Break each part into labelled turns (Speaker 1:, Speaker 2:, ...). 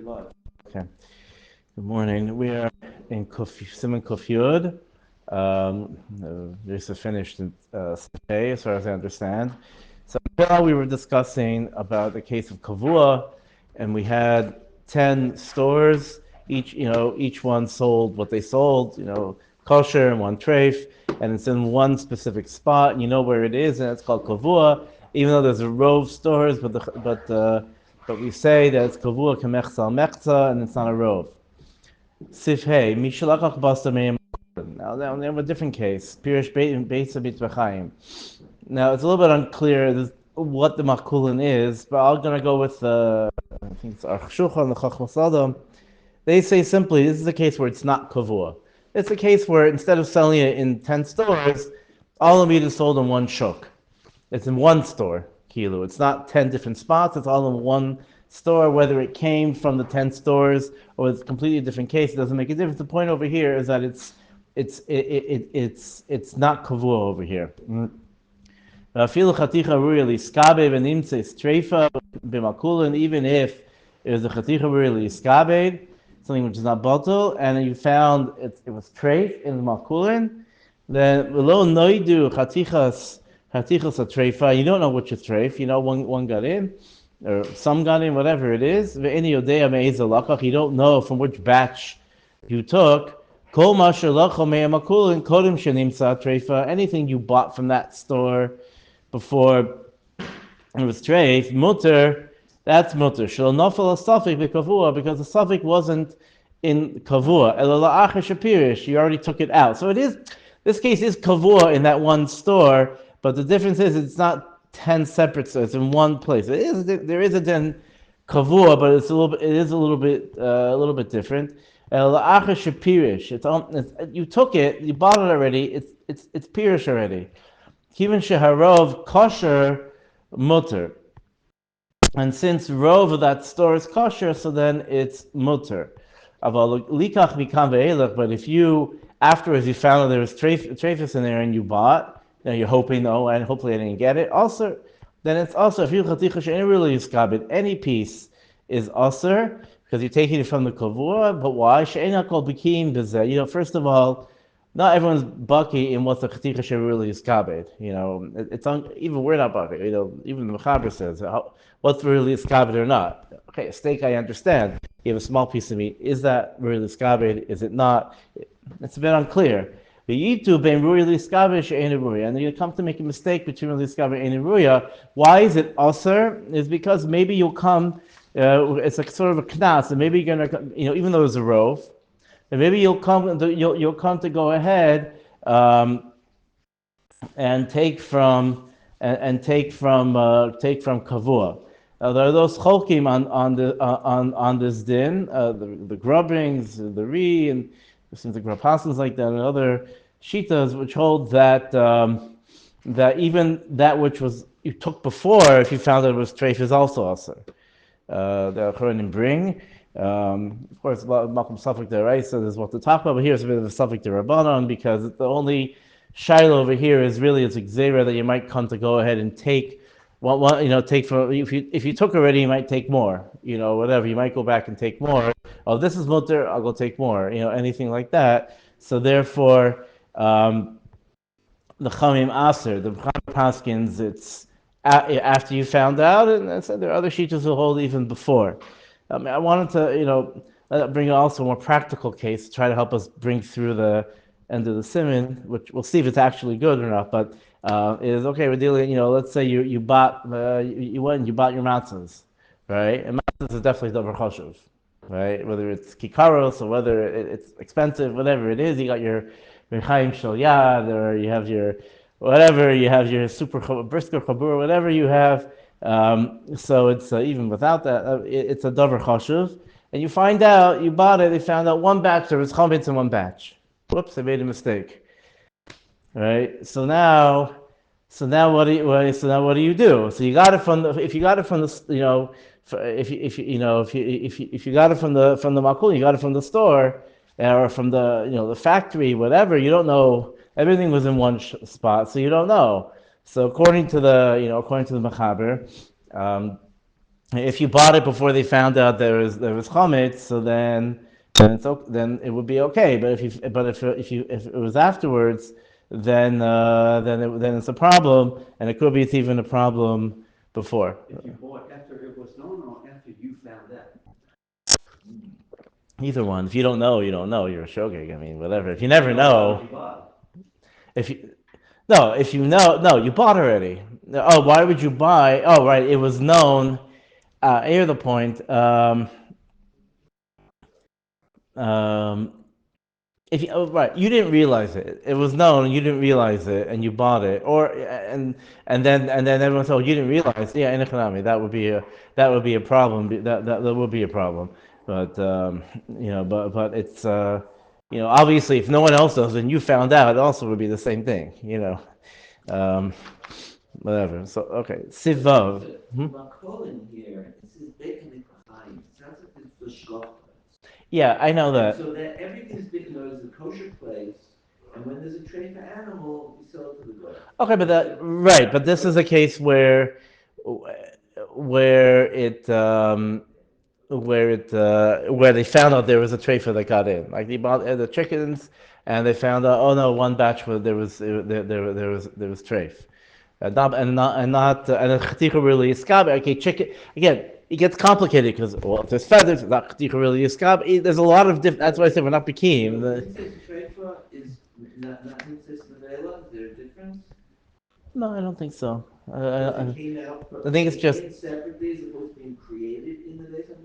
Speaker 1: Live. Okay. Good morning. We are in Simon Kufyud. This is finished today, as far as I understand. So now we were discussing about the case of Kavua, and we had 10 stores. Each one sold what they sold. Kosher and one treif, and it's in one specific spot. And you know where it is, and it's called Kavua. Even though there's a row of stores, but we say that it's Kavua Kemechza Mechza, and it's not a rove. Sif Hey, Mishalachach Basta Meim. Now we have a different case. Pirish Beitza B'Chaim. Now it's a little bit unclear what the Makolin is, but I'm gonna go with I think it's Aruch Shulchan, the Chachmas Adam. They say simply, this is a case where it's not Kavua. It's a case where instead of selling it in 10 stores, all of it is sold in one shuk. It's in one store, kilo. It's not 10 different spots. It's all in one store. Whether it came from the 10 stores or it's a completely different case, it doesn't make a difference. The point over here is that it's not kavua over here. Even if it was a chaticha really skabed, something which is not bottle, and you found it was treif in the makulin, then below noidu chatichas a treifa, you don't know which is treif, one got in, or some got in, whatever it is. You don't know from which batch you took. Anything you bought from that store before it was treif, mutter, that's mutter. Because the suffix wasn't in kavua. You already took it out. So this case is kavua in that one store, but the difference is it's not 10 separate stores. It's in one place. There is a 10 kavua, but it is a little bit different. You took it, you bought it already. It's pirish already. Even sheharov kosher mutter, and since rov of that store is kosher, so then it's mutter. But if you afterwards you found that there was treifus in there and you bought, you're hoping, and hopefully I didn't get it. Also, then it's also if you really iskabit, any piece is aser because you're taking it from the kavua. But why? First of all, not everyone's bucky in what the chaticha really iskabit. Even we're not bucky. Even the mechaber says what's really iskabit or not. Okay, a steak I understand. You have a small piece of meat. Is that really iskabit? Is it not? It's a bit unclear. And you come to make a mistake between Liskabe and Ruya. Why is it Aser? Is because maybe you'll come, it's like sort of a knas, and maybe you're gonna, even though it's a rove, and maybe you'll come to go ahead and take from Kavua. There are those cholkim on this din, the grubbings, the re, and it seems like Rav Hassan's like that, and other shitas which hold that that even that which was you took before, if you found that it was treif, is also aser. The Achronim bring, of course, Malcolm Suffolk Deraisa is what to talk about, but here's a bit of a Suffolk Derabanan because the only shiloh over here is really it's a gzera that you might come to go ahead and take. Take from if you took already, you might take more. Whatever you might go back and take more. Oh, this is mutter, I'll go take more. Anything like that. So therefore, the chamim aser, the paskins, it's after you found out, and I said there are other shitas who hold even before. I wanted to bring also a more practical case to try to help us bring through the end of the siman, which we'll see if it's actually good or not, but. Is okay. We're dealing. Let's say you bought you went and you bought your matzahs, right? And matzahs is definitely davar chashuv, right? Whether it's kikaros or whether it's expensive, whatever it is, you got your mechaim shel yad, or you have your whatever, you have your super brisker chabur, whatever you have. So it's even without that, it's a davar chashuv. And you find out you bought it. They found out one batch there was chametz in one batch. Whoops, I made a mistake. Right. So now what do you do? So you got it from the if you got it from the if you got it from the Makolin, you got it from the store or from the the factory, whatever. You don't know. Everything was in one spot, so you don't know. So according to the mechaber, If you bought it before they found out there was chametz, so then it would be okay. But if it was afterwards, then it's a problem, and it could be it's even a problem before.
Speaker 2: If you bought after it was known or after you found out.
Speaker 1: Either one. If you don't know, you don't know. You're a shogeg. I mean, whatever. If you never know, if you no, if you know, no, you bought already. Oh, why would you buy? Oh, right, it was known. Here's the point. Um, if you, oh, right, you didn't realize it. It was known, you didn't realize it, and you bought it, and then everyone said, oh, you didn't realize. Yeah, in economy, that would be a problem. That would be a problem. But but it's obviously, if no one else does, and you found out, it also would be the same thing. Um, whatever. So okay, sivav.
Speaker 2: Makolin here, this is basically behind. It sounds like it's the Slaughterhouse.
Speaker 1: Yeah, I know that.
Speaker 2: So that everything's been known as a kosher place, and when there's a trade for animal, we sell it to the goy.
Speaker 1: Okay, but right, but this is a case where it where they found out there was a treifa that got in. Like they bought the chickens, and they found out, oh no, one batch there was treif. And the chatika really is skab. Okay, chicken again. It gets complicated because if there's feathers, it's not chatika really is skab. There's a lot of different. That's why I said we're not bekim.
Speaker 2: Treifa is not incest nevela. Is there a difference?
Speaker 1: No, I don't think so.
Speaker 2: It came out.
Speaker 1: I think it's just
Speaker 2: separately as opposed to being created in the Deah.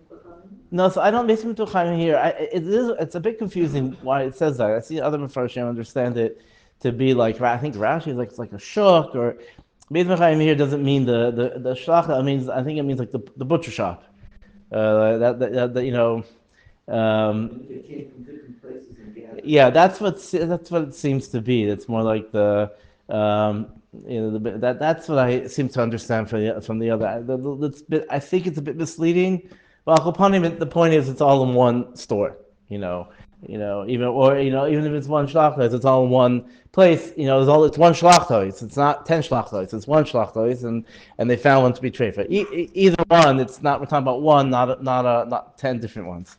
Speaker 1: no. So I don't base it here. It's a bit confusing why it says that. I see other Mefarshim understand it to be like I think Rashi is like it's like a shuk or Beit Mechaim here doesn't mean the shlacha. I think it means like the butcher shop. That. Yeah, that's what it seems to be. It's more like that's what I seem to understand from the other. I think it's a bit misleading. Well, the point is it's all in one store. Even if it's one shlachtos, it's all in one place. It's one shlachtos. It's not 10 shlachtos. It's one shlachtos, and they found one to be treifa. Either one, it's not. We're talking about one, not 10 different ones.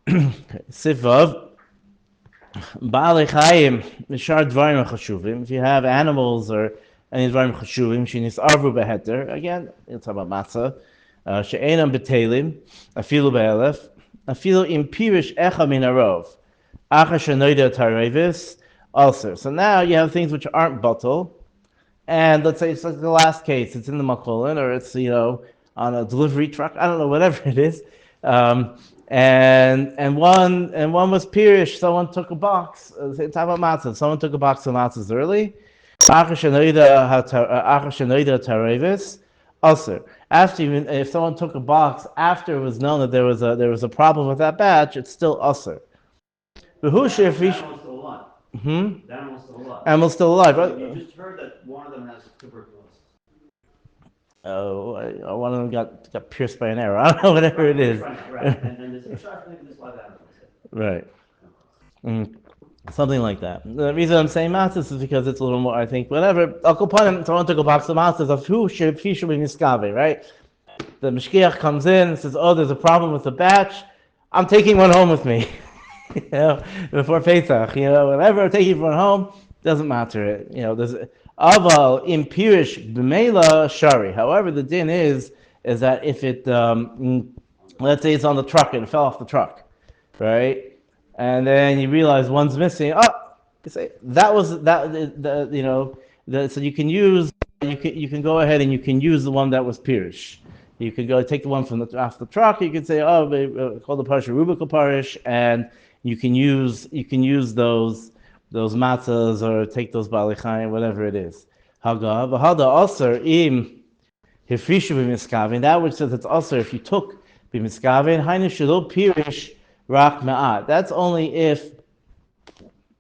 Speaker 1: Sivav. Baalei Chaim, Mishar Dvarim Chashuvim. If you have animals or any Dvarim Chashuvim, Shinis Arvu Beheter. Again, you'll talk about matzah. She'enam Betelim, Afilu Be'elef, Afilu Impirish Echa Min Arov, Acha Shenoida Tarevis. Also, so now you have things which aren't bottle, and let's say it's like the last case. It's in the Makolin, or it's on a delivery truck. I don't know, whatever it is. And one was pirish. Someone took a box. Talk about matzah. Someone took a box of matzahs early. Also, if someone took a box after it was known that there was a problem with that batch, it's still usher.
Speaker 2: Animal's still alive.
Speaker 1: Animal's still alive.
Speaker 2: Right? You just heard that one of them has tuberculosis.
Speaker 1: One of them got pierced by an arrow. I don't know, whatever it is.
Speaker 2: Right. And there's this live animal.
Speaker 1: Right. Something like that. The reason I'm saying matzahs is because it's a little more, I think, whatever. Someone took a box of matzahs of who should be miskave, right? The mishkiach comes in and says, oh, there's a problem with the batch. I'm taking one home with me. Before Pesach, whatever, I'm taking one home, doesn't matter. There's aval impirish b'meila shari. However, the din is that if it, let's say it's on the truck and it fell off the truck, right? And then you realize one's missing. Oh, you say that was that. So you can go ahead and you can use the one that was pirish. You could go take the one from off the truck. You could say, oh, call the parush a rubical parush, and you can use those matzahs or take those baalei chaim, whatever it is. Haga, v'hada also im hifrishu b'miskavin. That which says it's also if you took b'miskavin, hainu shelo pirish rak ma'at. That's only if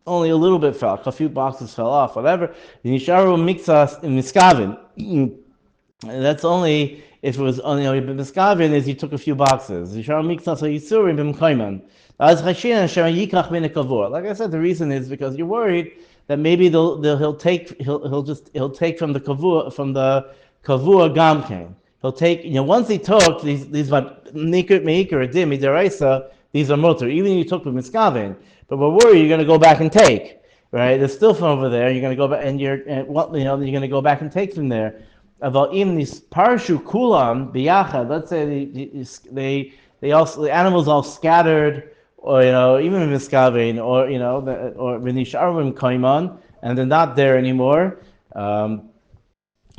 Speaker 1: only a little bit fell, a few boxes fell off, whatever. Nisharu mixas miskavin. That's only if it was only miskavin is you took a few boxes. Nisharu mixas yisurim b'mkaiman. Like I said, the reason is because you're worried that maybe he'll take from the Kavua gamkein. He'll take, once he took these meikar or dim midaraisa, these are mutter. Even if you took with miskavin, but we're worried you're going to go back and take, right? There's still from over there. You're going to go back and you're going to go back and take from there. About even these parshu kulam biyachad. Let's say they also, the animals all scattered, or even miskavin, or v'nisharim kaiman, and they're not there anymore. Um,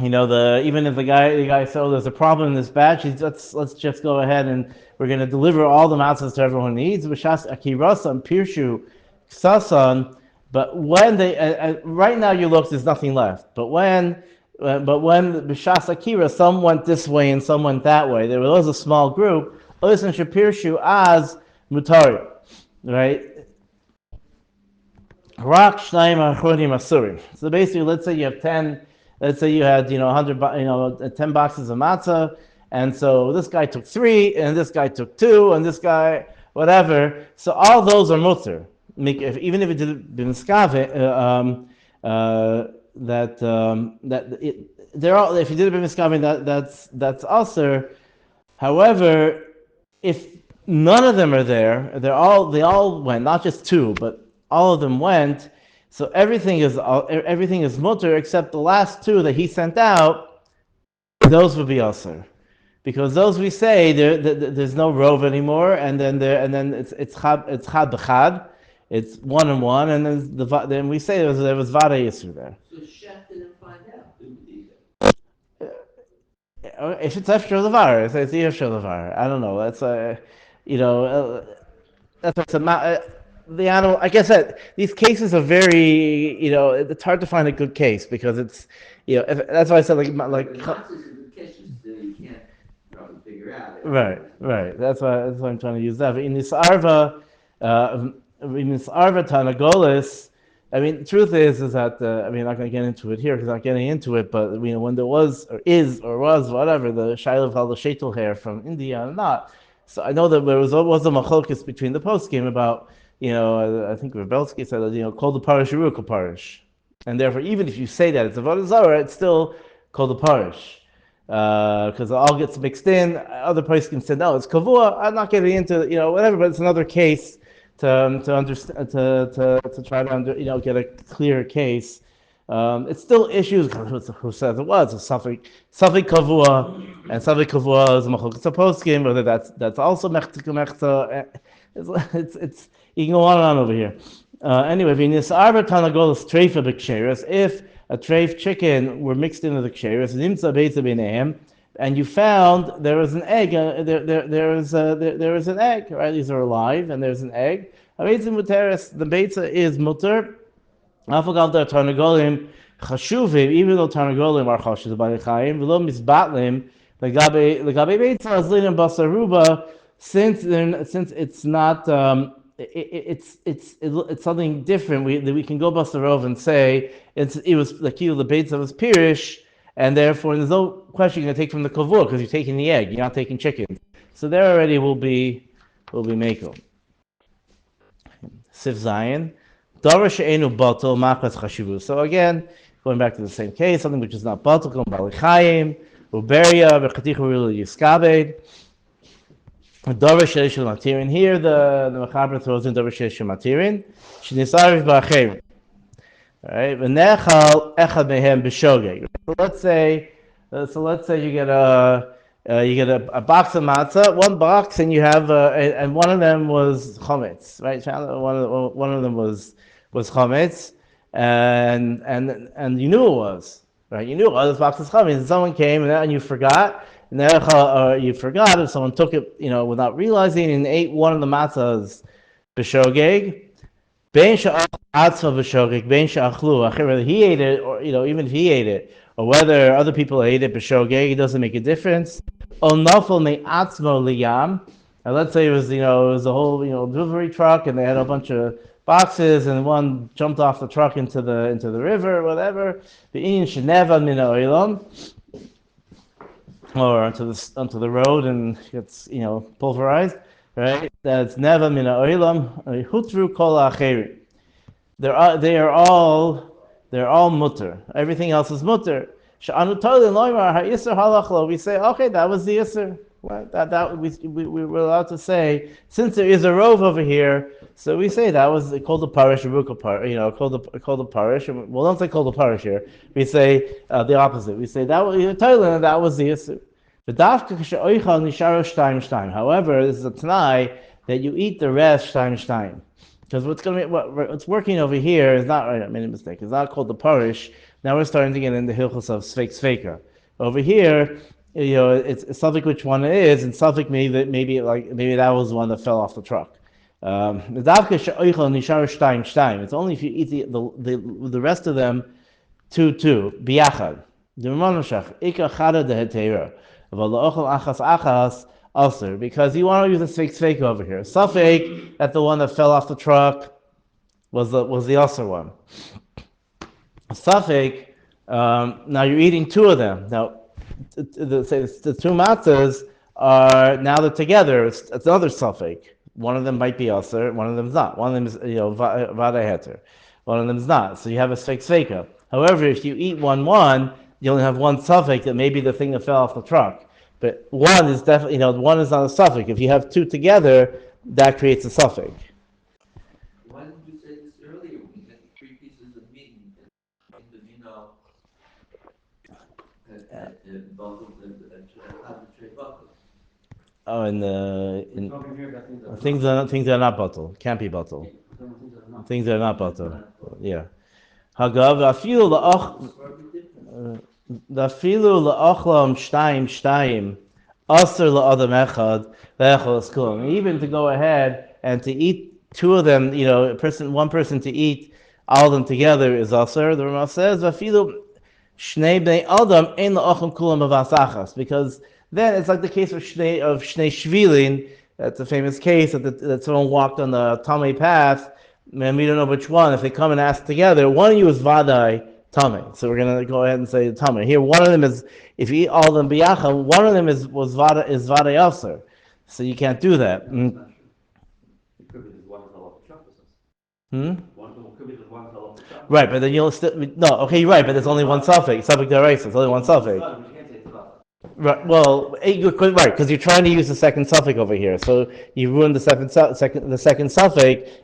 Speaker 1: even if the guy said, there's a problem in this batch, let's just go ahead and we're going to deliver all the matzahs to everyone who needs. B'shas akirasa and pirshu ksasan. But when they right now you look, there's nothing left. But when b'shas akira, some went this way and some went that way. There was a small group. Oisan shapirshu as mutari, right? Rak shnayim achronim asurim. So basically, let's say you have 10. Let's say you had 100 10 boxes of matzah, and so this guy took 3, and this guy took 2, and this guy whatever. So all those are mutter. Even if it did been skave, they're all. If you did it been skave, that's also. However, if none of them are there, they all went, not just 2, but all of them went. So everything is mutter except the last 2 that he sent out. Those would be also, because those we say there's no rove anymore, and then it's chad b'chad, it's 1 and 1, and then we say there was vada yisur there.
Speaker 2: So Chef didn't find out.
Speaker 1: If it's after levar, it's after levar. I don't know. That's that's what's the animal. Like I said, these cases are very, it's hard to find a good case because it's, that's why I said like.
Speaker 2: The matzahs in the kitchen, so you can't probably figure out.
Speaker 1: Right. That's why I'm trying to use that. But in this arva tanagolis, I mean, the truth is that I'm not going to get into it here because I'm not getting into it. But when there was or is or was whatever the shiloh called the shetel hair from India or not. So I know that there was a machlokes between the post game about I think Rebelsky said that called the Parush Aruch Parush, and therefore even if you say that it's a avodah zarah, it's still called the Parush because it all gets mixed in. Other places can say no, it's Kavua. I'm not getting into whatever, but it's another case to understand to try to get a clear case. It's still issues. Who says it was? It's something Kavua, and something Kavua is a machlokes. It's a post game, whether that's also mechta. It's you can go on and on over here. Anyway, if a treif chicken were mixed into the ksheris, and you found there was an egg, there was an egg, right? These are alive, and there's an egg. The beitza is mutter. Even though tarnagolim are chashuv by the chayim, v'lo misbatlim legabe beitza azlin basaruba, since it's not. It's something different. We can go basarov and say it was the kilo the beitza was pirish, and therefore there's no question you're going to take from the kavur because you're taking the egg, you're not taking chicken. So there already will be mako. Sif Zion. So again, going back to the same case, something which is not batal, balichayim, uberia, v'chatichu yiskabed. Dorish Shel Matirin. Here the Mechaber throws in Dorish Shel Matirin. Shnisarif ba'acherim. All right. V'nechal echad mehem b'shogeg. So let's say you get a box of matzah, one box, and you have and one of them was chametz, right? One of them was chametz, and you knew it was, right? You knew this box is chametz, and someone came and you forgot. You forgot if someone took it, without realizing, and ate one of the matzahs b'shogeg. Ben she'atzma b'shogeg, ben she'achlu. Whether he ate it, or even if he ate it, or whether other people ate it b'shogeg, it doesn't make a difference. O nafel me'atzmo liyam. And let's say it was a whole delivery truck, and they had a bunch of boxes, and one jumped off the truck into the river, or whatever. Be'in sheneva min ha'olam. Or onto the road and gets pulverized, right? That's neva min ha'olam hutru kol ha'acherim. They're all mutter. Everything else is mutter. We say, okay, that was the Isser. Well, we were allowed to say, since there is a rove over here, so we say that was called the Parush, called the Parush. Well, don't say called the Parush here. We say the opposite. We say that was Thailand, that was the Isser. However, this is a Tanai that you eat the rest shtayim. Because what's working over here is not right. I made a mistake. It's not called the Parush. Now we're starting to get into hilchos of sveika. Over here, it's something which one it is, and something maybe that was one that fell off the truck. It's only if you eat the rest of them two biyachad. Because you want to use a sveika over here. Safek that the one that fell off the truck was the usher one. Safek, now you're eating two of them. Now, the two matzahs are, now they're together, it's another safek. One of them might be usher, one of them is not. One of them is, vada heter. One of them is not. So you have a sveika. However, if you eat one, you only have one safek that may be the thing that fell off the truck. But one is definitely, one is not a suffix. If you have two together, that creates a suffix.
Speaker 2: Why didn't you say this earlier? We had 3 pieces of meat in the both of the tray buckles.
Speaker 1: Oh, things that are not bottle, can't be bottle. Things that are not bottle. Yeah. Hagav afilu la'achlam shtayim aser la'adam echad ve'echol eskulam. Even to go ahead and to eat two of them, one person to eat all of them together is aser. The Rama says afilu shnei bnei adam ein la'achlam kulam avasachas, because then it's like the case of shnei shvilin. That's a famous case that someone walked on the Tamei path, and we don't know which one. If they come and ask together, one of you is vadai Tamei. So we're going to go ahead and say Tamei. Here, one of them is, if you eat all of them biyacha, one of them is vada yaser. So you can't do that.
Speaker 3: It could be that one fell off the truck or something. One could be that one fell off the truck.
Speaker 1: Right, but then you'll still, no, okay, you're right, but there's only one suffix. Suffix deraisa, there's only one suffix. Right. Well, right, because you're trying to use the second suffix over here, so you ruin the second suffix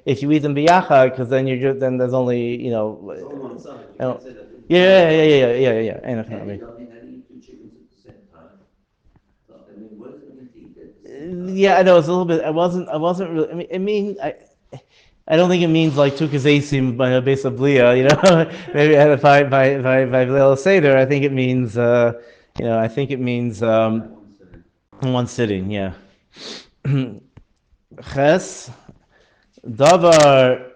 Speaker 1: if you eat them biyacha, because then then there's only
Speaker 3: It's only one suffix. You can't say that.
Speaker 1: Yeah.
Speaker 2: And you don't need to eat 2 chickens at the same time. So, what does it mean to eat at the same time?
Speaker 1: Yeah, I know it's a little bit. I wasn't really. I don't think it means like two kazesim by a base of blia. Maybe by Leil Seder. I think it means. I think it means one sitting. Yeah. Ches davar.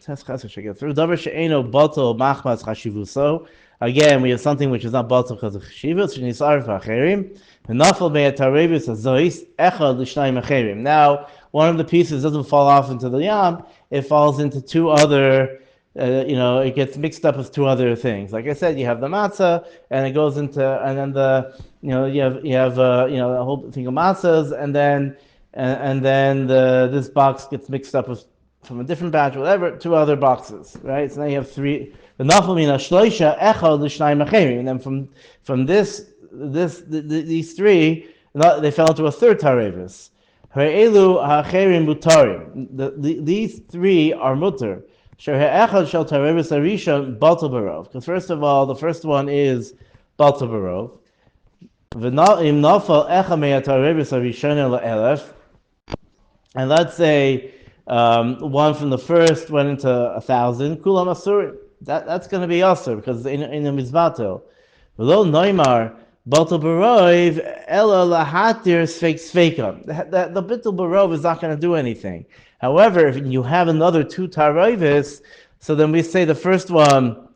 Speaker 1: Ches ches we should get through. Davar she'eno bato machmas chashivuso. Again, we have something which is not bato because of chashivus. Shenisar v'acherim. V'nafal me'atarevis azois echad l'shnayim acherim. Now, one of the pieces doesn't fall off into the yam; it falls into two other. It gets mixed up with two other things. Like I said, you have the matzah, and it goes into, and then you have a whole thing of matzahs, and then this box gets mixed up with from a different batch, whatever, two other boxes, right? So now you have 3. The naflamina shloisha echad l'shnayim acherim, and then from these 3, they fell into a third tarevis. Ha'elu ha'acherim mutarim. These 3 are mutar. Because first of all, the first one is Balta Barov. And let's say one from the first went into 1,000. Kulam Asurim. That's going to be Asur because in the Mizbato. V'lo Noimar Balta Barov Ela Lahatir Sveika. The Bittul Barov is not going to do anything. However, if you have another 2 taroivis, so then we say the first one,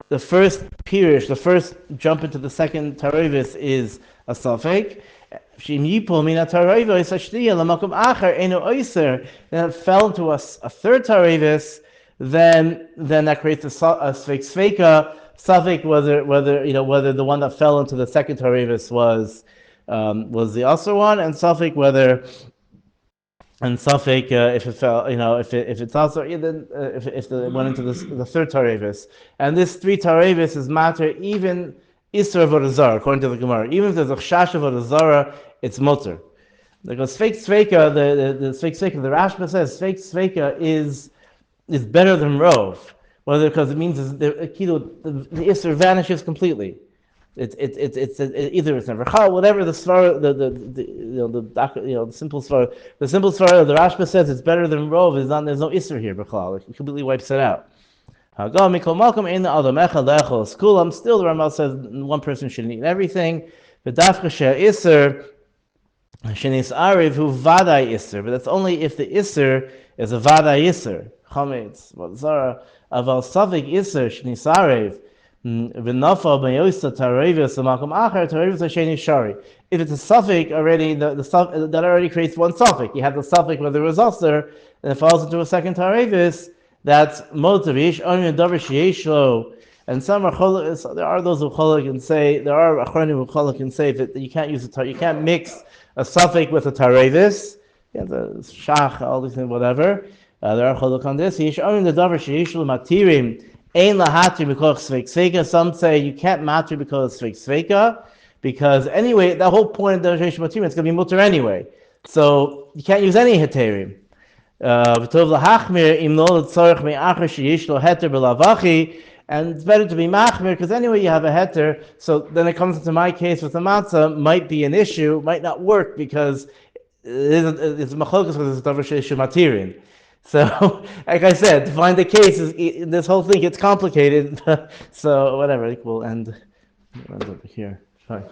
Speaker 1: the first pirish, the first jump into the second taroivis is a suffix. Then it fell into a third taroivis, then that creates a suffix sveika. Suffix whether the one that fell into the second taroivis was the other one, and suffix whether and Safek if it fell, if it's also then if it went into the third tarevis, and this three tarevis is matter even Isra Vodazara according to the Gemara. Even if there's a chash of Vodazara, it's mutter. Because fake sveika, the fake sveika, the Rashba says fake sveika is better than rov. Whether because it means the Isra vanishes completely. It's either it's never chal, whatever the svar, the simple svar, the Rashba says it's better than rov. Is not there's no iser here, b'chalal. It completely wipes it out. Hagam mikol malkum ein adam echad lechol skulam. Still, the Ramal says one person shouldn't eat everything. V'dafka she iser shenis ariv hu vaday iser, but that's only if the iser is a vaday iser. Chametz, what zara aval savik iser shenis ariv. If it's a suffix already, that already creates one suffix. You have the suffix where there was usher, and it falls into a second tarevis. That's motivish. And some are there are those who cholak and say there are achronim who cholak and say that you can't use you can't mix a suffix with a tarevis. Yeah, the shach, all these things, whatever. There are cholak on this. Yish only the davar sheishlu matirim. Some say you can't matri because of sveika, because anyway, the whole point of the Demonstration Material is going to be mutter anyway. So you can't use any heterim. And it's better to be machmir because anyway you have a heter. So then it comes into my case with the matzah, might be an issue, might not work because it's machlokas because it's davar sheishu matirin. So, like I said, to find the case, this whole thing gets complicated. So, whatever, we'll end over here. Fine.